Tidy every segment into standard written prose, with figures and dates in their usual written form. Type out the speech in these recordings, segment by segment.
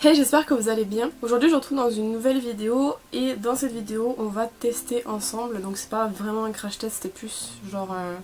Hey, j'espère que vous allez bien. Aujourd'hui je vous retrouve dans une nouvelle vidéo et dans cette vidéo on va tester ensemble. Donc c'est pas vraiment un crash test, c'était plus genre un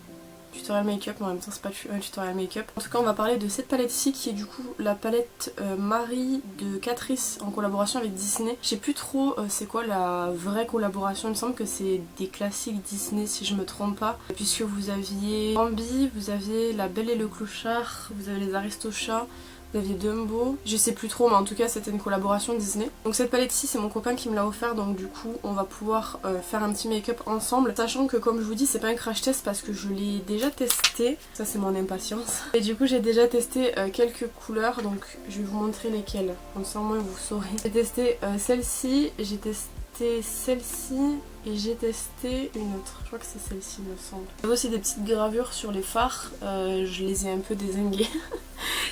tutoriel make-up, mais en même temps c'est pas un tutoriel make-up. En tout cas on va parler de cette palette-ci qui est du coup la palette Marie de Catrice en collaboration avec Disney. Je sais plus trop c'est quoi la vraie collaboration, il me semble que c'est des classiques Disney si je me trompe pas. Puisque vous aviez Bambi, vous aviez La Belle et le Clochard, vous avez les Aristochats, vous aviez Dumbo, je sais plus trop mais en tout cas c'était une collaboration Disney. Donc cette palette-ci c'est mon copain qui me l'a offert, donc du coup on va pouvoir faire un petit make-up ensemble. Sachant que comme je vous dis c'est pas un crash test parce que je l'ai déjà testé, ça c'est mon impatience. Et du coup j'ai déjà testé quelques couleurs, donc je vais vous montrer lesquelles, comme ça au moins vous saurez. J'ai testé celle-ci, j'ai testé celle-ci et j'ai testé une autre, je crois que c'est celle-ci il me semble. J'avais aussi des petites gravures sur les fards, je les ai un peu dézinguées.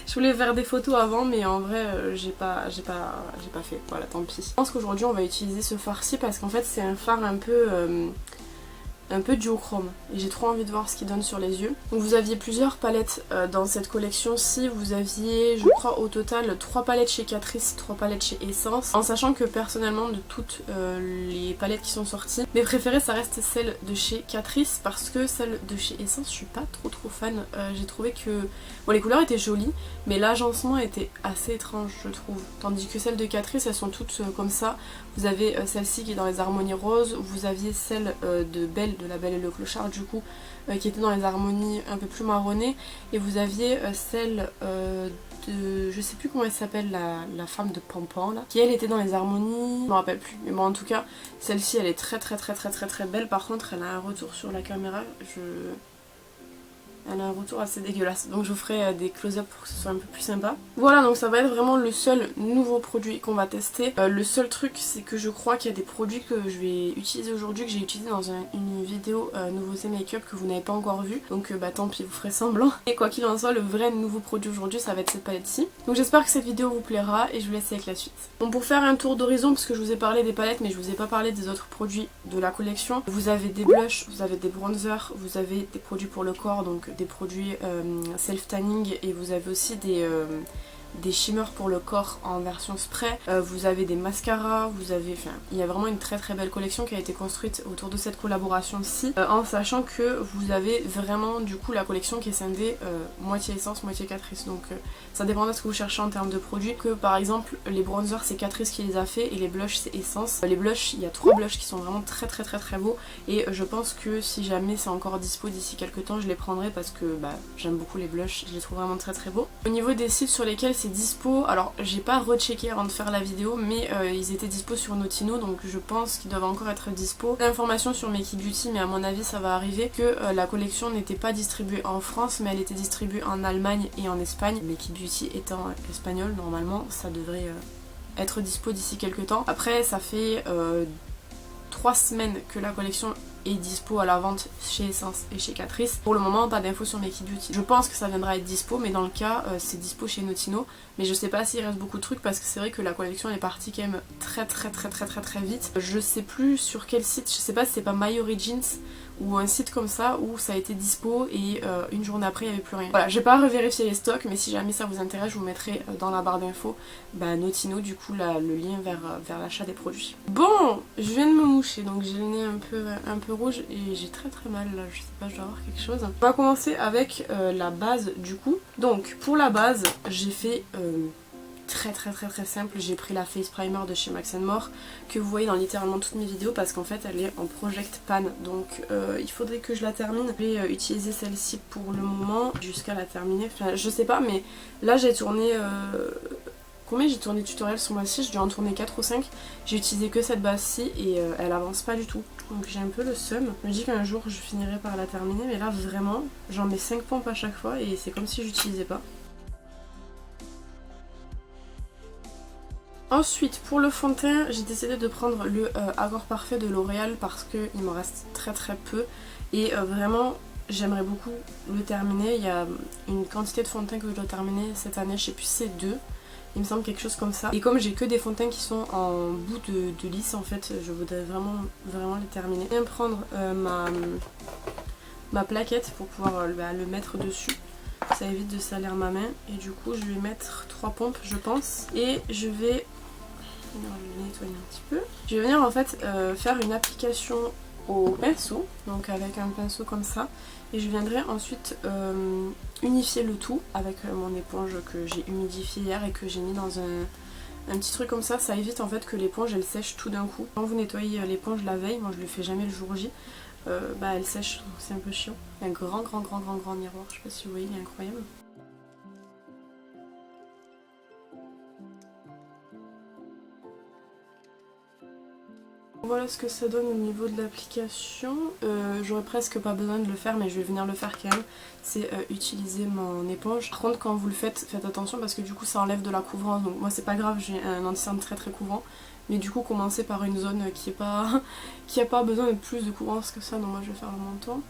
Je voulais faire des photos avant mais en vrai j'ai pas fait, voilà tant pis. Je pense qu'aujourd'hui on va utiliser ce fard-ci parce qu'en fait c'est un fard un peu duochrome et j'ai trop envie de voir ce qu'il donne sur les yeux. Donc vous aviez plusieurs palettes dans cette collection-ci, vous aviez je crois au total 3 palettes chez Catrice, 3 palettes chez Essence, en sachant que personnellement de toutes les palettes qui sont sorties, mes préférées ça reste celle de chez Catrice parce que celle de chez Essence je suis pas trop fan. J'ai trouvé que bon, les couleurs étaient jolies mais l'agencement était assez étrange je trouve, tandis que celles de Catrice elles sont toutes comme ça. Vous avez celle-ci qui est dans les harmonies roses, vous aviez celle de Belle, de La Belle et le Clochard du coup, qui était dans les harmonies un peu plus marronnées, et vous aviez celle de, je sais plus comment elle s'appelle, la femme de Pampan là, qui elle était dans les harmonies, je me rappelle plus, mais bon en tout cas celle-ci elle est très belle. Par contre elle a un retour sur la caméra, elle a un retour assez dégueulasse, donc je vous ferai des close-up pour que ce soit un peu plus sympa. Voilà, donc ça va être vraiment le seul nouveau produit qu'on va tester. Le seul truc c'est que je crois qu'il y a des produits que je vais utiliser aujourd'hui, que j'ai utilisé dans une vidéo nouveauté make-up que vous n'avez pas encore vu. Donc bah tant pis, vous ferez semblant. Et quoi qu'il en soit, le vrai nouveau produit aujourd'hui ça va être cette palette-ci. Donc j'espère que cette vidéo vous plaira et je vous laisse avec la suite. Bon, pour faire un tour d'horizon, parce que je vous ai parlé des palettes mais je vous ai pas parlé des autres produits de la collection. Vous avez des blushs, vous avez des bronzers, vous avez des produits pour le corps, donc des produits self-tanning, et vous avez aussi des shimmers pour le corps en version spray, vous avez des mascaras, vous avez, enfin il y a vraiment une très belle collection qui a été construite autour de cette collaboration-ci, en sachant que vous avez vraiment du coup la collection qui est scindée moitié Essence, moitié Catrice, donc ça dépend de ce que vous cherchez en termes de produits. Que par exemple les bronzers c'est Catrice qui les a fait et les blushs c'est Essence. Les blushs, il y a 3 blushs qui sont vraiment très beaux, et je pense que si jamais c'est encore dispo d'ici quelques temps je les prendrai parce que bah, j'aime beaucoup les blushs, je les trouve vraiment très beaux. Au niveau des sites sur lesquels c'est dispo, alors j'ai pas rechecké avant de faire la vidéo mais ils étaient dispo sur Notino, donc je pense qu'ils doivent encore être dispo. L'information sur Makey Beauty, mais à mon avis ça va arriver, que la collection n'était pas distribuée en France mais elle était distribuée en Allemagne et en Espagne. Makey Beauty étant espagnol, normalement ça devrait être dispo d'ici quelques temps. Après ça fait 3 semaines que la collection est dispo à la vente chez Essence et chez Catrice. Pour le moment pas d'infos sur Makey Beauty. Je pense que ça viendra être dispo, mais dans le cas c'est dispo chez Notino, mais je sais pas s'il reste beaucoup de trucs parce que c'est vrai que la collection est partie quand même très vite. Je sais plus sur quel site, je sais pas si c'est pas My Origins ou un site comme ça où ça a été dispo et une journée après il n'y avait plus rien. Voilà, je vais pas revérifier les stocks, mais si jamais ça vous intéresse je vous mettrai dans la barre d'infos Notino, du coup le lien vers l'achat des produits. Bon, je viens de me moucher donc j'ai le nez un peu rouge et j'ai très mal là, je sais pas, je dois avoir quelque chose. On va commencer avec la base du coup. Donc pour la base j'ai fait très simple, j'ai pris la face primer de chez Max More que vous voyez dans littéralement toutes mes vidéos parce qu'en fait elle est en project pan, donc il faudrait que je la termine. Je vais utiliser celle-ci pour le moment jusqu'à la terminer, enfin je sais pas, mais là j'ai tourné combien j'ai tourné de tutoriels sur ma site, je dois en tourner 4 ou 5, j'ai utilisé que cette base-ci et elle avance pas du tout, donc j'ai un peu le seum. Je me dis qu'un jour je finirai par la terminer, mais là vraiment j'en mets 5 pompes à chaque fois et c'est comme si j'utilisais pas. Ensuite pour le fond de teint j'ai décidé de prendre le Accord Parfait de L'Oréal parce qu'il me reste très peu et vraiment j'aimerais beaucoup le terminer. Il y a une quantité de fond de teint que je dois terminer cette année, je sais plus si c'est 2, il me semble, quelque chose comme ça. Et comme j'ai que des fonds de teint qui sont en bout de lisse en fait, je voudrais vraiment les terminer. Je vais prendre ma plaquette pour pouvoir le mettre dessus. ça évite de salir ma main. Et du coup je vais mettre 3 pompes je pense. Et je vais nettoyer un petit peu. Je vais venir en fait faire une application au pinceau, donc avec un pinceau comme ça, et je viendrai ensuite unifier le tout avec mon éponge que j'ai humidifiée hier et que j'ai mis dans un petit truc comme ça. Ça évite en fait que l'éponge elle sèche tout d'un coup. Quand vous nettoyez l'éponge la veille, moi je le fais jamais le jour J, elle sèche, donc c'est un peu chiant. Il y a un grand miroir, je sais pas si vous voyez, il est incroyable. Voilà ce que ça donne au niveau de l'application. J'aurais presque pas besoin de le faire, mais je vais venir le faire quand même. C'est utiliser mon éponge. Par contre quand vous le faites, faites attention parce que du coup ça enlève de la couvrance. Donc moi c'est pas grave, j'ai un anti-cerne très couvrant. Mais du coup commencez par une zone qui a pas besoin de plus de couvrance que ça. Donc moi je vais faire le menton.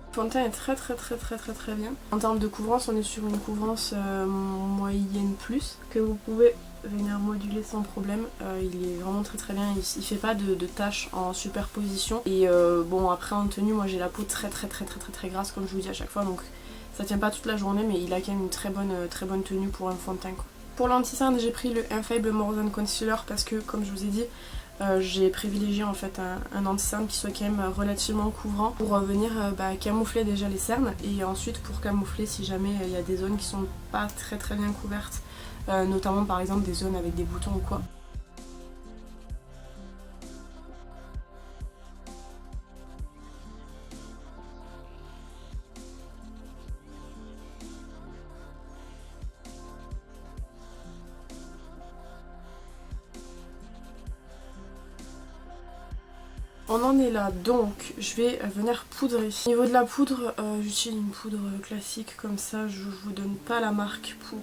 Le fond de teint est très bien. En termes de couvrance, on est sur une couvrance moyenne plus que vous pouvez venir moduler sans problème. Il est vraiment très bien, il fait pas de taches en superposition. Et bon après en tenue, moi j'ai la peau très grasse comme je vous dis à chaque fois, donc ça tient pas toute la journée, mais il a quand même une très bonne tenue pour un fond de teint quoi. Pour l'anti-cerne, j'ai pris le Infallible More Than Concealer parce que comme je vous ai dit, j'ai privilégié en fait un anti-cerne qui soit quand même relativement couvrant pour venir camoufler déjà les cernes et ensuite pour camoufler si jamais il y a des zones qui sont pas très bien couvertes, notamment par exemple des zones avec des boutons ou quoi. On en est là, donc je vais venir poudrer. Au niveau de la poudre, j'utilise une poudre classique comme ça, je vous donne pas la marque pour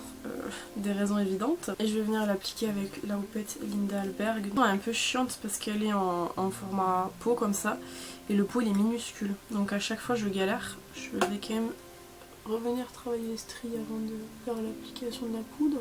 des raisons évidentes. Et je vais venir l'appliquer avec la houppette Linda Alberg. Elle est un peu chiante parce qu'elle est en format pot comme ça, et le pot il est minuscule. Donc à chaque fois je galère, je vais quand même revenir travailler les stries avant de faire l'application de la poudre.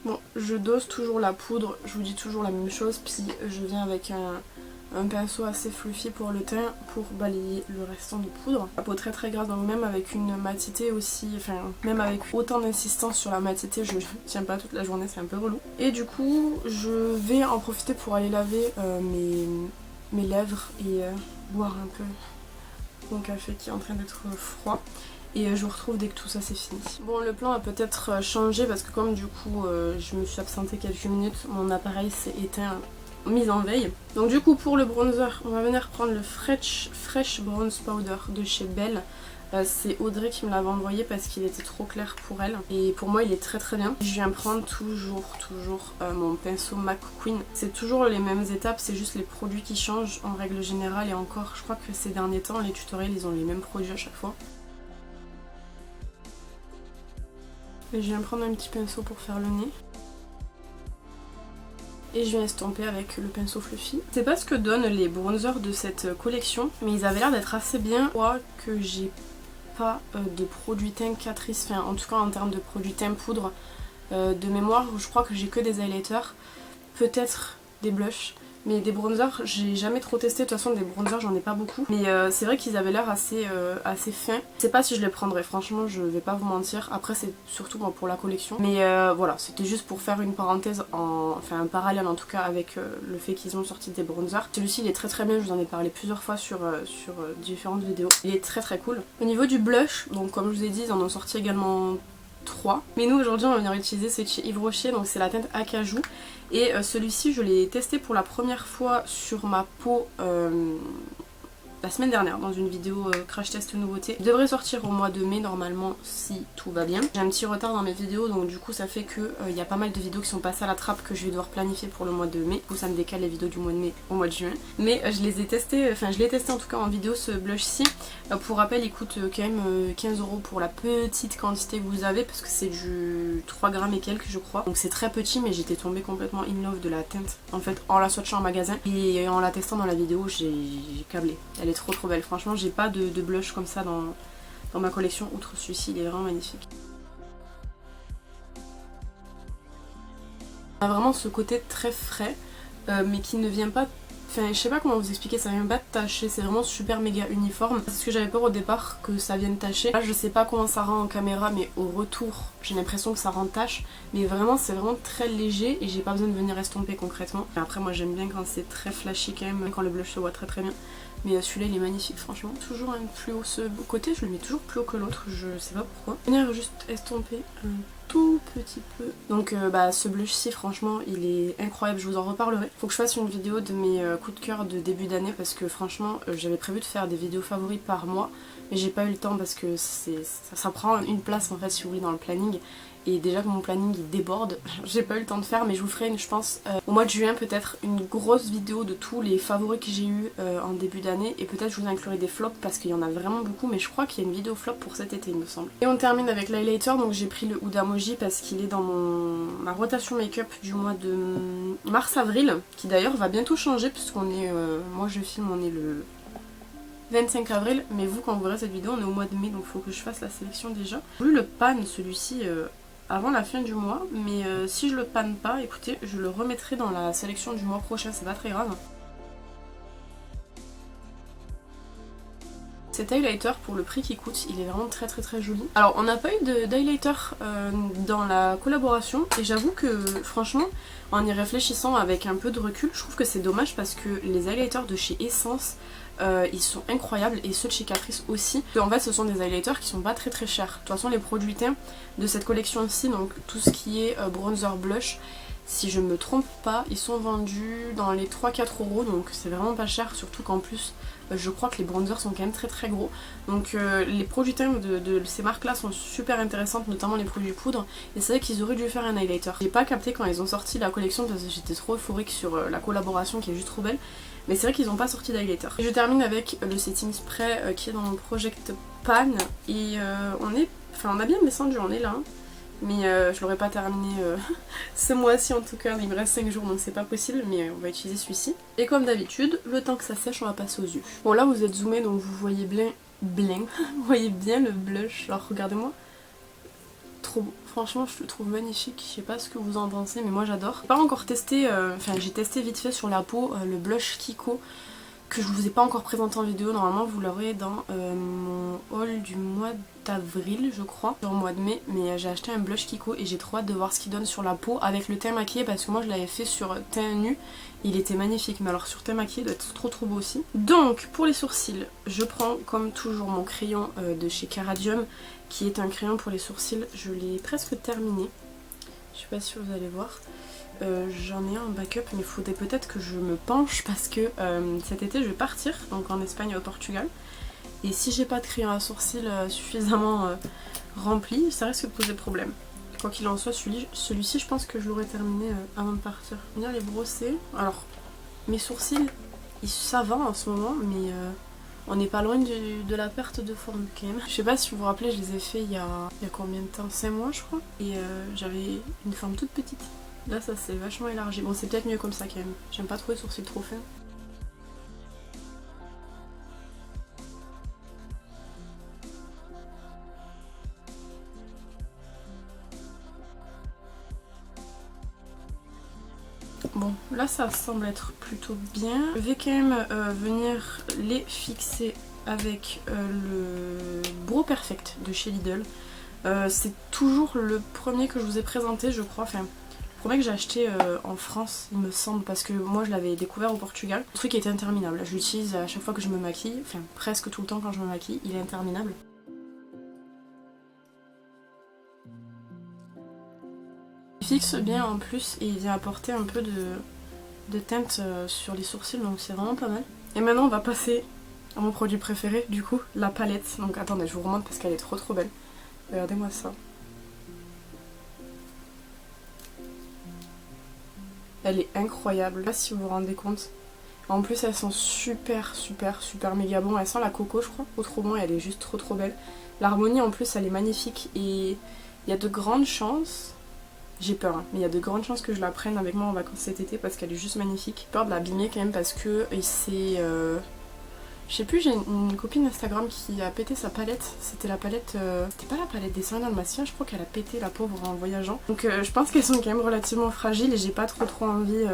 Bon, je dose toujours la poudre, je vous dis toujours la même chose, puis je viens avec un pinceau assez fluffy pour le teint pour balayer le restant de poudre. La peau très grasse, donc même avec une matité aussi, enfin même avec autant d'insistance sur la matité, je tiens pas toute la journée, c'est un peu relou. Et du coup, je vais en profiter pour aller laver mes lèvres et boire un peu mon café qui est en train d'être froid. Et je vous retrouve dès que tout ça c'est fini. Bon, le plan a peut-être changé parce que comme du coup je me suis absentée quelques minutes, mon appareil s'est éteint mise en veille. Donc du coup pour le bronzer, on va venir prendre le Fresh Bronze Powder de chez Belle. C'est Audrey qui me l'avait envoyé parce qu'il était trop clair pour elle. Et pour moi il est très bien. Je viens prendre toujours mon pinceau McQueen. C'est toujours les mêmes étapes, c'est juste les produits qui changent en règle générale. Et encore, je crois que ces derniers temps, les tutoriels ils ont les mêmes produits à chaque fois. Et je viens prendre un petit pinceau pour faire le nez. Et je viens estomper avec le pinceau fluffy. C'est pas ce que donnent les bronzers de cette collection, mais ils avaient l'air d'être assez bien. Je crois que j'ai pas de produit teint Catrice, enfin en tout cas en termes de produit teint poudre de mémoire, je crois que j'ai que des highlighters, peut-être des blushs. Mais des bronzers, j'ai jamais trop testé, de toute façon des bronzers j'en ai pas beaucoup. Mais c'est vrai qu'ils avaient l'air assez fins. Je sais pas si je les prendrais, franchement je vais pas vous mentir. Après c'est surtout pour la collection. Mais voilà, c'était juste pour faire une parenthèse, enfin un parallèle en tout cas avec le fait qu'ils ont sorti des bronzers. Celui-ci il est très bien, je vous en ai parlé plusieurs fois sur différentes vidéos. Il est très cool. Au niveau du blush, donc comme je vous ai dit, ils en ont sorti également 3. Mais nous aujourd'hui on va venir utiliser celui de chez Yves Rocher, donc c'est la teinte Acajou. Et celui-ci je l'ai testé pour la première fois sur ma peau la semaine dernière dans une vidéo crash test nouveauté. Il devrait sortir au mois de mai normalement si tout va bien. J'ai un petit retard dans mes vidéos donc du coup ça fait que il y a pas mal de vidéos qui sont passées à la trappe que je vais devoir planifier pour le mois de mai. Du coup ça me décale les vidéos du mois de mai au mois de juin. Mais je les ai testés, enfin je l'ai testé en tout cas en vidéo ce blush-ci. Pour rappel il coûte quand même 15 € pour la petite quantité que vous avez parce que c'est du 3 grammes et quelques je crois. Donc c'est très petit mais j'étais tombée complètement in love de la teinte en fait en la swatchant en magasin et en la testant dans la vidéo j'ai câblé. Elle est trop belle. Franchement j'ai pas de blush comme ça dans ma collection, outre celui-ci, il est vraiment magnifique. On a vraiment ce côté très frais, mais qui ne vient pas... Enfin, je sais pas comment vous expliquer, ça vient pas de tacher, c'est vraiment super méga uniforme. C'est ce que j'avais peur au départ, que ça vienne tacher. Là, je sais pas comment ça rend en caméra, mais au retour, j'ai l'impression que ça rend tache. Mais vraiment, c'est vraiment très léger et j'ai pas besoin de venir estomper concrètement. Et après, moi j'aime bien quand c'est très flashy quand même, quand le blush se voit très bien. Mais celui-là il est magnifique franchement. Toujours un plus haut ce côté, je le mets toujours plus haut que l'autre, je sais pas pourquoi. Venir juste estomper un tout petit peu. Donc ce blush-ci franchement il est incroyable, je vous en reparlerai. Faut que je fasse une vidéo de mes coups de cœur de début d'année parce que franchement j'avais prévu de faire des vidéos favoris par mois. Mais j'ai pas eu le temps parce que ça prend une place en fait si vous voulez dans le planning. Et déjà que mon planning il déborde, j'ai pas eu le temps de faire, mais je vous ferai une, je pense au mois de juin peut-être une grosse vidéo de tous les favoris que j'ai eu en début d'année. Et peut-être je vous inclurai des flops parce qu'il y en a vraiment beaucoup, mais je crois qu'il y a une vidéo flop pour cet été il me semble. Et on termine avec l'highlighter, donc j'ai pris le Huda Moji parce qu'il est dans ma rotation make-up du mois de mars-avril, qui d'ailleurs va bientôt changer puisqu'on est, moi je filme, on est le 25 avril, mais vous quand vous verrez cette vidéo on est au mois de mai, donc il faut que je fasse la sélection déjà. J'ai voulu le pan celui-ci avant la fin du mois, mais si je le panne pas, écoutez, je le remettrai dans la sélection du mois prochain, c'est pas très grave. Cet highlighter pour le prix qu'il coûte, il est vraiment très joli. Alors on n'a pas eu d'highlighter dans la collaboration et j'avoue que franchement en y réfléchissant avec un peu de recul, je trouve que c'est dommage parce que les highlighters de chez Essence ils sont incroyables et ceux de chez Catrice aussi. En fait ce sont des highlighters qui sont pas très chers. De toute façon les produits teints de cette collection-ci, donc tout ce qui est bronzer, blush, si je me trompe pas, ils sont vendus dans les 3-4 euros, donc c'est vraiment pas cher, surtout qu'en plus je crois que les bronzers sont quand même très gros. Donc les produits teints de ces marques là sont super intéressantes, notamment les produits poudre, et c'est vrai qu'ils auraient dû faire un highlighter. J'ai pas capté quand ils ont sorti la collection parce que j'étais trop euphorique sur la collaboration qui est juste trop belle, mais c'est vrai qu'ils n'ont pas sorti d'highlighter. Et je termine avec le setting spray qui est dans mon Project Pan, et on a bien descendu, on est là. Mais je l'aurais pas terminé ce mois-ci en tout cas, il me reste 5 jours donc c'est pas possible, mais on va utiliser celui-ci. Et comme d'habitude, le temps que ça sèche on va passer aux yeux. Bon là vous êtes zoomé donc vous voyez bien, vous voyez bien le blush, alors regardez-moi. Trop beau, franchement je le trouve magnifique, je sais pas ce que vous en pensez mais moi j'adore. J'ai pas encore testé, enfin j'ai testé vite fait sur la peau le blush Kiko que je vous ai pas encore présenté en vidéo, normalement vous l'aurez dans mon haul du mois d'avril je crois, sur le mois de mai, mais j'ai acheté un blush Kiko et j'ai trop hâte de voir ce qu'il donne sur la peau avec le teint maquillé parce que moi je l'avais fait sur teint nu, il était magnifique, mais alors sur teint maquillé il doit être trop beau aussi. Donc pour les sourcils, je prends comme toujours mon crayon de chez Caradium qui est un crayon pour les sourcils, je l'ai presque terminé, je sais pas si vous allez voir. J'en ai un backup mais il faudrait peut-être que je me penche parce que cet été je vais partir donc en Espagne et au Portugal et si j'ai pas de crayon à sourcils suffisamment rempli ça risque de poser problème. Quoi qu'il en soit celui-ci je pense que je l'aurai terminé avant de partir. Venir les brosser, alors mes sourcils ça va en ce moment mais on n'est pas loin de la perte de forme quand même. Je sais pas si vous vous rappelez, je les ai fait il y a combien de temps, 5 mois je crois, et j'avais une forme toute petite. Là ça s'est vachement élargi, bon c'est peut-être mieux comme ça quand même, j'aime pas trop les sourcils trop fins. Bon là ça semble être plutôt bien, je vais quand même venir les fixer avec le Brow Perfect de chez Lidl. C'est toujours le premier que je vous ai présenté je crois, enfin le premier que j'ai acheté en France il me semble, parce que moi je l'avais découvert au Portugal. Le truc est interminable, je l'utilise à chaque fois que je me maquille, enfin presque tout le temps quand je me maquille, il est interminable. Il fixe bien en plus et il vient apporter un peu de teinte sur les sourcils, donc c'est vraiment pas mal. Et maintenant on va passer à mon produit préféré du coup, la palette. Donc attendez je vous remonte parce qu'elle est trop belle. Regardez-moi ça. Elle est incroyable, je sais pas si vous vous rendez compte. En plus elles sont super méga bon, elle sent la coco je crois, trop bon et elle est juste trop belle. L'harmonie en plus elle est magnifique et il y a de grandes chances, j'ai peur hein, mais il y a de grandes chances que je la prenne avec moi en vacances cet été parce qu'elle est juste magnifique. J'ai peur de l'abîmer quand même parce que c'est... je Je sais plus, j'ai une copine Instagram qui a pété sa palette. C'était la palette... C'était pas la palette des soins dalmatiens, je crois qu'elle a pété la pauvre en voyageant. Donc je pense qu'elles sont quand même relativement fragiles et j'ai pas trop envie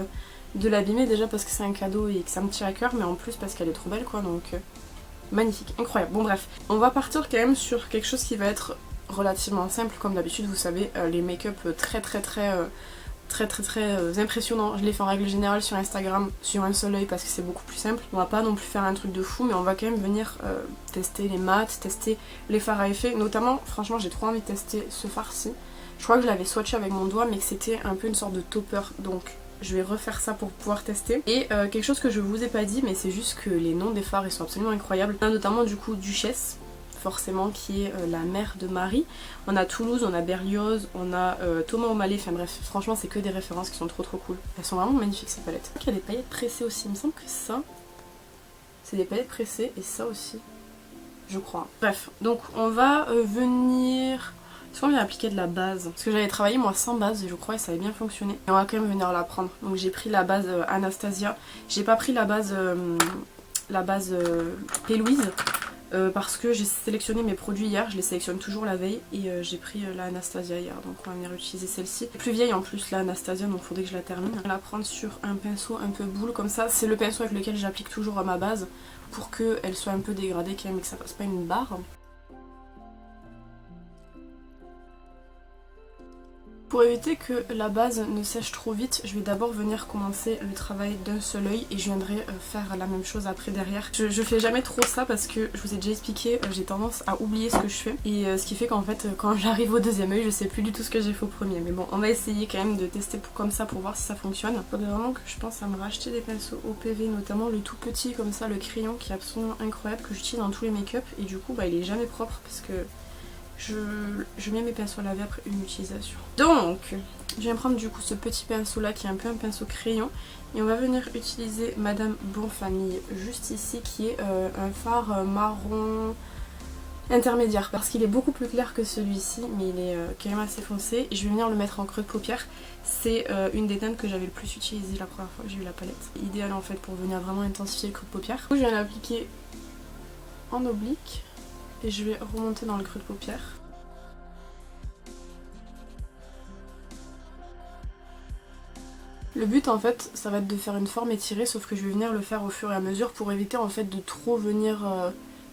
de l'abîmer, déjà parce que c'est un cadeau et que ça me tient à cœur, mais en plus parce qu'elle est trop belle quoi, donc magnifique, incroyable. Bon bref, on va partir quand même sur quelque chose qui va être relativement simple comme d'habitude, vous savez, les make-up très impressionnants. Je les fais en règle générale sur Instagram sur un seul œil parce que c'est beaucoup plus simple. On va pas non plus faire un truc de fou, mais on va quand même venir tester les mats, tester les fards à effet. Notamment, franchement, j'ai trop envie de tester ce fard-ci. Je crois que je l'avais swatché avec mon doigt, mais que c'était un peu une sorte de topper, donc je vais refaire ça pour pouvoir tester. Et quelque chose que je vous ai pas dit, mais c'est juste que les noms des fards ils sont absolument incroyables. On a notamment du coup Duchesse, forcément, qui est la mère de Marie. On a Toulouse, on a Berlioz, on a Thomas O'Malley, enfin bref, franchement c'est que des références qui sont trop cool. Elles sont vraiment magnifiques ces palettes. Il y a des paillettes pressées aussi, il me semble que ça, c'est des paillettes pressées et ça aussi, je crois. Bref, donc on va venir... Est-ce qu'on vient appliquer de la base? Parce que j'avais travaillé moi sans base et je crois que ça avait bien fonctionné. Et on va quand même venir la prendre. Donc j'ai pris la base Anastasia. J'ai pas pris la base P. Louise. Parce que j'ai sélectionné mes produits hier, je les sélectionne toujours la veille et j'ai pris la Anastasia hier, donc on va venir utiliser celle-ci. Plus vieille en plus la Anastasia, donc il faudrait que je la termine. Je vais la prendre sur un pinceau un peu boule comme ça, c'est le pinceau avec lequel j'applique toujours à ma base pour qu'elle soit un peu dégradée quand même et que ça fasse pas une barre. Pour éviter que la base ne sèche trop vite, je vais d'abord venir commencer le travail d'un seul œil et je viendrai faire la même chose après derrière. Je fais jamais trop ça parce que je vous ai déjà expliqué, j'ai tendance à oublier ce que je fais et ce qui fait qu'en fait quand j'arrive au deuxième œil je sais plus du tout ce que j'ai fait au premier. Mais bon, on va essayer quand même de tester comme ça pour voir si ça fonctionne. Il faudrait vraiment que je pense à me racheter des pinceaux OPV, notamment le tout petit comme ça, le crayon qui est absolument incroyable, que j'utilise dans tous les make-up et du coup bah, il est jamais propre parce que je mets mes pinceaux à laver après une utilisation. Donc, je viens prendre du coup ce petit pinceau là qui est un peu un pinceau crayon et on va venir utiliser Madame Bonfamille juste ici qui est un fard marron intermédiaire parce qu'il est beaucoup plus clair que celui-ci mais il est quand même assez foncé et je vais venir le mettre en creux de paupière. C'est une des teintes que j'avais le plus utilisé la première fois que j'ai eu la palette. Idéal en fait pour venir vraiment intensifier le creux de paupière. Du coup, je viens l'appliquer en oblique. Et je vais remonter dans le creux de paupière. Le but en fait ça va être de faire une forme étirée sauf que je vais venir le faire au fur et à mesure pour éviter en fait de trop venir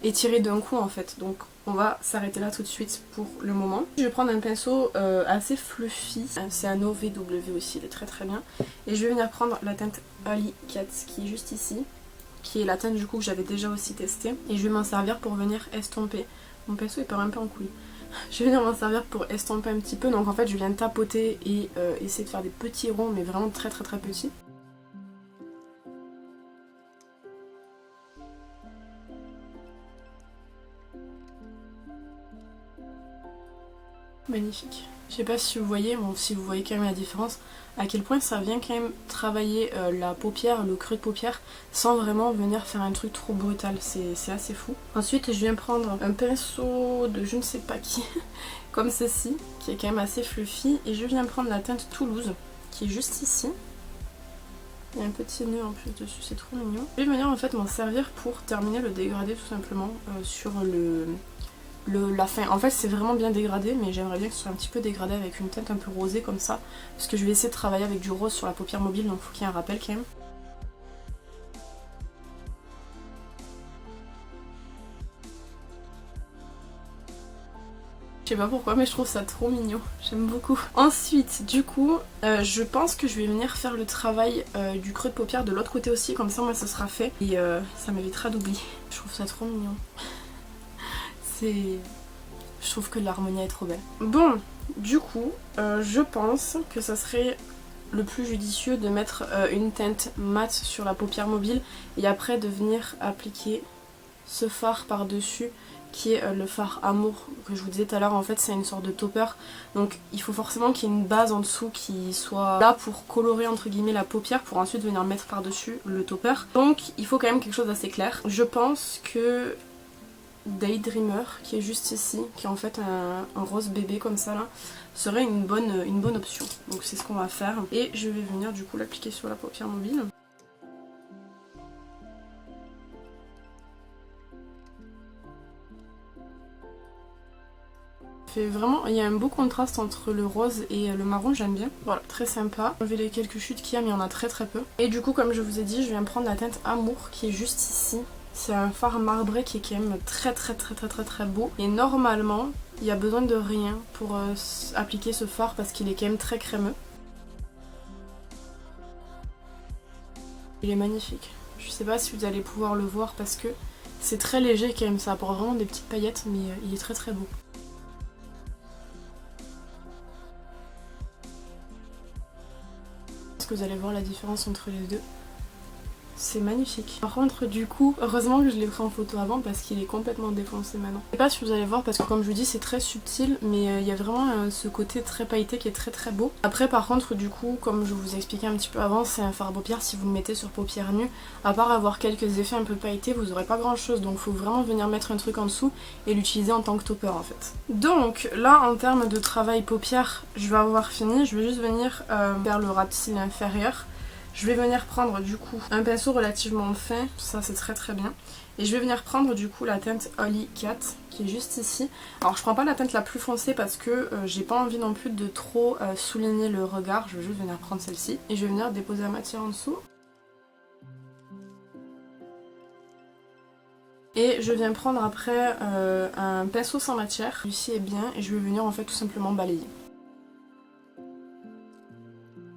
étirer d'un coup en fait. Donc on va s'arrêter là tout de suite pour le moment. Je vais prendre un pinceau assez fluffy, c'est un OVW aussi, il est très bien. Et je vais venir prendre la teinte Ali Cat qui est juste ici, qui est la teinte du coup que j'avais déjà aussi testée. Et je vais m'en servir pour venir estomper. Mon pinceau il part un peu en couille. Je vais venir m'en servir pour estomper un petit peu. Donc en fait je viens tapoter et essayer de faire des petits ronds mais vraiment très petits. Magnifique. Je sais pas si vous voyez, bon, si vous voyez quand même la différence, à quel point ça vient quand même travailler la paupière, le creux de paupière, sans vraiment venir faire un truc trop brutal, c'est assez fou. Ensuite je viens prendre un pinceau de je ne sais pas qui, comme ceci, qui est quand même assez fluffy, et je viens prendre la teinte Toulouse, qui est juste ici. Il y a un petit nœud en plus dessus, c'est trop mignon. Je vais venir en fait m'en servir pour terminer le dégradé tout simplement sur la fin. En fait c'est vraiment bien dégradé mais j'aimerais bien que ce soit un petit peu dégradé avec une teinte un peu rosée comme ça parce que je vais essayer de travailler avec du rose sur la paupière mobile donc il faut qu'il y ait un rappel quand même. Je sais pas pourquoi mais je trouve ça trop mignon, j'aime beaucoup. Ensuite du coup je pense que je vais venir faire le travail du creux de paupière de l'autre côté aussi, comme ça moi ça sera fait et ça m'évitera d'oublier. Je trouve ça trop mignon. Je trouve que l'harmonie est trop belle. Bon, du coup, je pense que ça serait le plus judicieux de mettre une teinte mate sur la paupière mobile et après de venir appliquer ce fard par-dessus qui est le fard Amour que je vous disais tout à l'heure. En fait c'est une sorte de topper, donc il faut forcément qu'il y ait une base en dessous qui soit là pour colorer entre guillemets la paupière pour ensuite venir mettre par-dessus le topper. Donc il faut quand même quelque chose d'assez clair. Je pense que Daydreamer qui est juste ici, qui est en fait un rose bébé comme ça là, serait une bonne option. Donc c'est ce qu'on va faire et je vais venir du coup l'appliquer sur la paupière mobile. Je sais pas pourquoi mais je trouve ça trop mignon, j'aime beaucoup. Ensuite du coup je pense que je vais venir faire le travail du creux de paupière de l'autre côté aussi, comme ça moi ça sera fait et ça m'évitera d'oublier. Je trouve ça trop mignon. fait vraiment, il y a un beau contraste entre le rose et le marron, j'aime bien. Voilà, très sympa. J'ai enlevé les quelques chutes qu'il y a, mais il y en a très très peu. Et du coup, comme je vous ai dit, je viens prendre la teinte Amour qui est juste ici. C'est un fard marbré qui est quand même très beau. Et normalement, il y a besoin de rien pour appliquer ce fard parce qu'il est quand même très crémeux. Il est magnifique. Je sais pas si vous allez pouvoir le voir parce que c'est très léger quand même, ça apporte vraiment des petites paillettes, mais il est très beau. Est-ce que vous allez voir la différence entre les deux? C'est magnifique. Par contre du coup, heureusement que je l'ai pris en photo avant parce qu'il est complètement défoncé maintenant. Je sais pas si vous allez voir parce que comme je vous dis c'est très subtil, mais il y a vraiment ce côté très pailleté qui est très beau. Après par contre du coup, comme je vous ai expliqué un petit peu avant, c'est un fard paupières si vous le mettez sur paupières nues. À part avoir quelques effets un peu pailletés, vous aurez pas grand chose, donc faut vraiment venir mettre un truc en dessous et l'utiliser en tant que topper en fait. Donc là en termes de travail paupières, je vais avoir fini, je vais juste venir vers le ras de cils inférieur. Je vais venir prendre du coup un pinceau relativement fin, ça c'est très bien. Et je vais venir prendre du coup la teinte Holy Cat qui est juste ici. Alors je prends pas la teinte la plus foncée parce que j'ai pas envie non plus de trop souligner le regard. Je vais juste venir prendre celle-ci et je vais venir déposer la matière en dessous. Et je viens prendre après un pinceau sans matière, celui-ci est bien, et je vais venir en fait tout simplement balayer.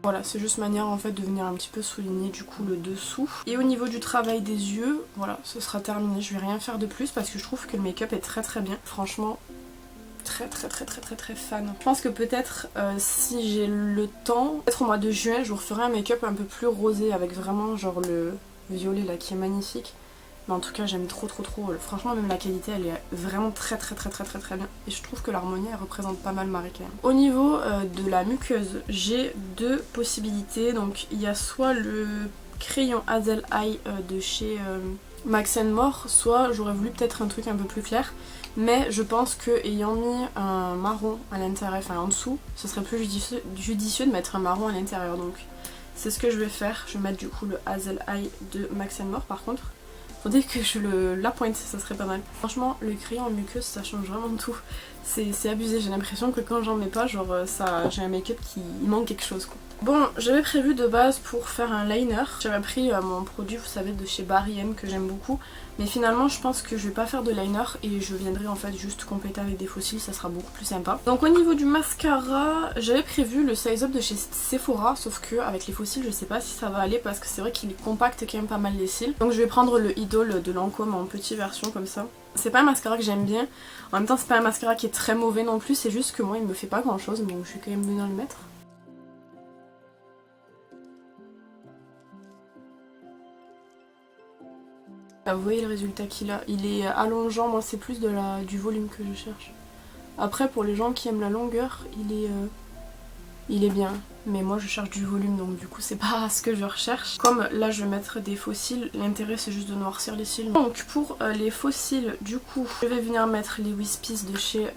Voilà, c'est juste manière en fait de venir un petit peu souligner du coup le dessous. Et au niveau du travail des yeux, voilà, ce sera terminé. Je vais rien faire de plus parce que je trouve que le make-up est très bien. Franchement, très fan. Je pense que peut-être si j'ai le temps, peut-être au mois de juin, je vous referai un make-up un peu plus rosé avec vraiment genre le violet là qui est magnifique. Mais en tout cas j'aime trop. Franchement même la qualité elle est vraiment très bien. Et je trouve que l'harmonie elle représente pas mal Marie quand même. Au niveau de la muqueuse, j'ai deux possibilités. Donc il y a soit le crayon Hazel Eye de chez Max & More, soit j'aurais voulu peut-être un truc un peu plus clair. Mais je pense que ayant mis un marron à l'intérieur, enfin en dessous, ce serait plus judicieux de mettre un marron à l'intérieur. Donc c'est ce que je vais faire. Je vais mettre du coup le Hazel Eye de Max & More par contre. Faudrait que je la pointe, ça serait pas mal. Franchement, le crayon en muqueuse, ça change vraiment tout. C'est abusé, j'ai l'impression que quand j'en mets pas, genre ça, j'ai un make-up qui manque quelque chose quoi. Bon, j'avais prévu de base pour faire un liner. J'avais pris mon produit, vous savez, de chez Barry M que j'aime beaucoup. Mais finalement, je pense que je vais pas faire de liner et je viendrai en fait juste compléter avec des faux cils, ça sera beaucoup plus sympa. Donc au niveau du mascara, j'avais prévu le Size Up de chez Sephora, sauf que avec les faux cils, je sais pas si ça va aller parce que c'est vrai qu'il compacte quand même pas mal les cils. Donc je vais prendre le Idol de Lancôme en petite version comme ça. C'est pas un mascara que j'aime bien, en même temps c'est pas un mascara qui est très mauvais non plus, c'est juste que moi il me fait pas grand chose, donc je vais quand même venir le mettre. Vous voyez le résultat qu'il a, il est allongeant, moi c'est plus du volume que je cherche. Après pour les gens qui aiment la longueur, il est bien. Mais moi je cherche du volume donc du coup c'est pas ce que je recherche. Comme là je vais mettre des faux cils, l'intérêt c'est juste de noircir les cils. Donc pour les faux cils du coup je vais venir mettre les Wispies de chez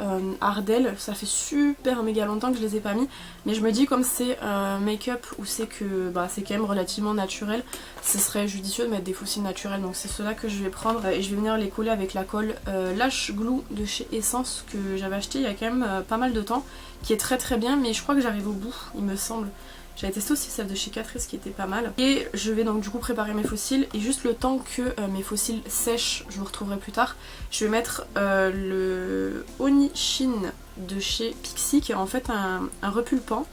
Ardell. Ça fait super méga longtemps que je les ai pas mis. Mais je me dis comme c'est un make-up où c'est que c'est quand même relativement naturel, ce serait judicieux de mettre des faux cils naturels. Donc c'est ceux-là que je vais prendre et je vais venir les coller avec la colle Lash Glue de chez Essence que j'avais acheté il y a quand même pas mal de temps. Qui est très bien, mais je crois que j'arrive au bout, il me semble. J'avais testé aussi celle de chez Catrice qui était pas mal. Et je vais donc du coup préparer mes faux cils. Et juste le temps que mes faux cils sèchent, je vous retrouverai plus tard, je vais mettre le Oni Shin de chez Pixi, qui est en fait un repulpant.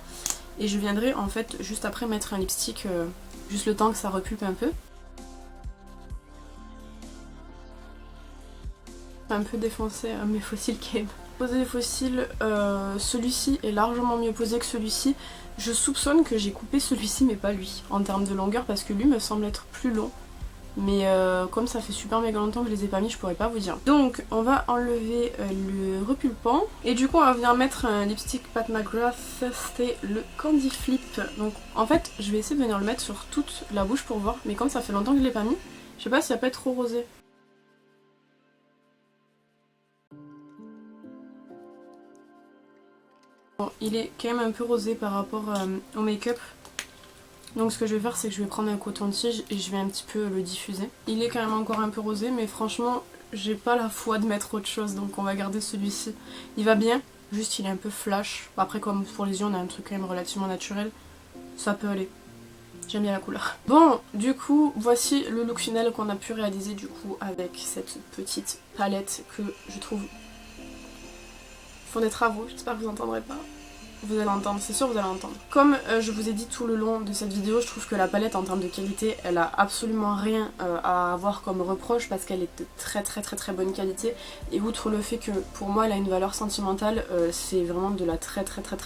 Et je viendrai en fait juste après mettre un lipstick, juste le temps que ça repulpe un peu. Un peu défoncé mes faux cils quand même. Poser les faux cils, celui-ci est largement mieux posé que celui-ci. Je soupçonne que j'ai coupé celui-ci mais pas lui en termes de longueur parce que lui me semble être plus long. Mais comme ça fait super méga longtemps que je les ai pas mis, je pourrais pas vous dire. Donc on va enlever le repulpant. Et du coup on va venir mettre un lipstick Pat McGrath, c'était le Candy Flip. Donc en fait je vais essayer de venir le mettre sur toute la bouche pour voir. Mais comme ça fait longtemps que je l'ai pas mis, je sais pas si ça peut être trop rosé. Bon, il est quand même un peu rosé par rapport au make-up. Donc ce que je vais faire c'est que je vais prendre un coton-tige et je vais un petit peu le diffuser. Il est quand même encore un peu rosé mais franchement j'ai pas la foi de mettre autre chose donc on va garder celui-ci. Il va bien Juste il est un peu flash. Après comme pour les yeux on a un truc quand même relativement naturel. Ça peut aller. J'aime bien la couleur. Bon, du coup, voici le look final qu'on a pu réaliser du coup avec cette petite palette que je trouve... Ils font des travaux, j'espère que vous n'entendrez pas. Vous allez entendre, c'est sûr vous allez entendre. Comme je vous ai dit tout le long de cette vidéo, je trouve que la palette en termes de qualité, elle a absolument rien à avoir comme reproche parce qu'elle est de très bonne qualité. Et outre le fait que pour moi elle a une valeur sentimentale, c'est vraiment de la très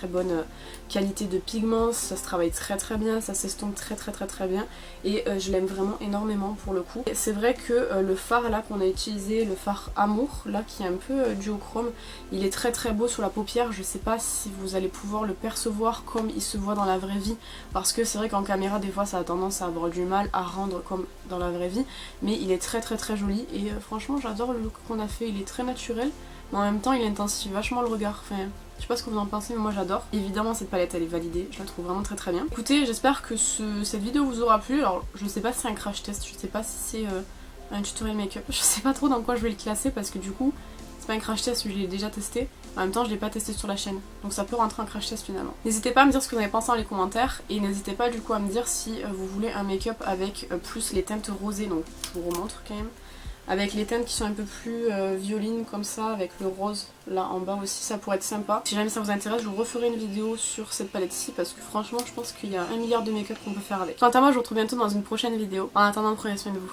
bonne qualité de pigments, ça se travaille très bien, ça s'estompe très bien. Et je l'aime vraiment énormément pour le coup. C'est vrai que le fard là qu'on a utilisé, le fard Amour, là qui est un peu duochrome, il est très beau sous la paupière. Je sais pas si vous allez pouvoir le percevoir comme il se voit dans la vraie vie, parce que c'est vrai qu'en caméra des fois ça a tendance à avoir du mal à rendre comme dans la vraie vie, mais il est très joli et franchement j'adore le look qu'on a fait, il est très naturel mais en même temps il intensifie vachement le regard, enfin je sais pas ce que vous en pensez mais moi j'adore. Évidemment cette palette elle est validée, je la trouve vraiment très bien. Écoutez, j'espère que cette vidéo vous aura plu. Alors je sais pas si c'est un crash test, je sais pas si c'est un tutoriel make-up, je sais pas trop dans quoi je vais le classer parce que du coup c'est pas un crash test, je l'ai déjà testé. En même temps, je l'ai pas testé sur la chaîne, donc ça peut rentrer en crash test finalement. N'hésitez pas à me dire ce que vous en avez pensé dans les commentaires, et n'hésitez pas du coup à me dire si vous voulez un make-up avec plus les teintes rosées, donc je vous remontre quand même. Avec les teintes qui sont un peu plus violines comme ça, avec le rose là en bas aussi, ça pourrait être sympa. Si jamais ça vous intéresse, je vous referai une vidéo sur cette palette-ci parce que franchement, je pense qu'il y a 1 milliard de make-up qu'on peut faire avec. Quant à moi, je vous retrouve bientôt dans une prochaine vidéo. En attendant, prenez soin de vous.